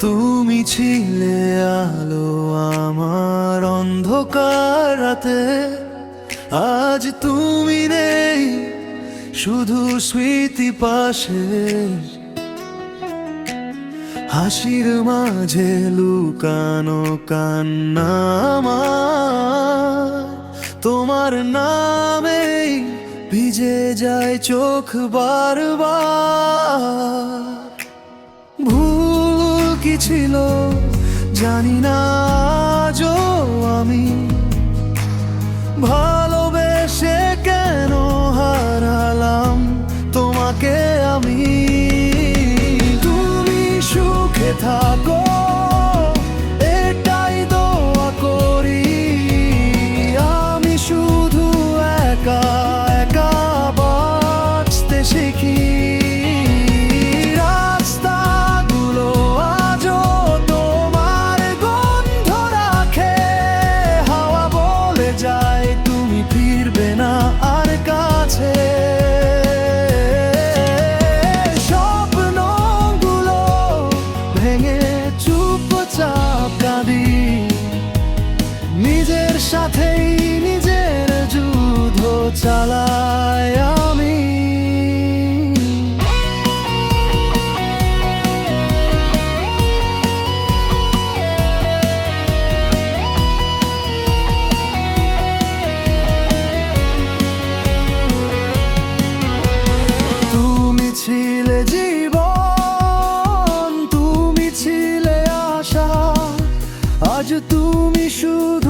তুমি ছিলে আলো আমার অন্ধকার রাতে, আজ তুমি নেই, শুধু স্মৃতি পাশে। হাসির মাঝে লুকানো কান্না আমার, তোমার নামেই ভিজে যায় চোখ বারবার। ভুল কি ছিল জানি না আজও আমি, ভালোবেসে কেন হারালাম তোমাকে আমি। তুমি সুখে থাকো এটাই দোয়া করি, আমি শুধু একা একা বাঁচতে শিখি। রাস্তাগুলো আজও তোমার গন্ধ রাখে, হাওয়া বলে যায় তুমি ফিরবে না আর কাছে। স্বপ্নগুলো ভেঙে চুপচাপ কাঁদি, নিজের সাথেই নিজের যুদ্ধ চালাই আমি। তুমি ছিলে জীবন, তুমি ছিলে আশা, আজ তুমি শুধু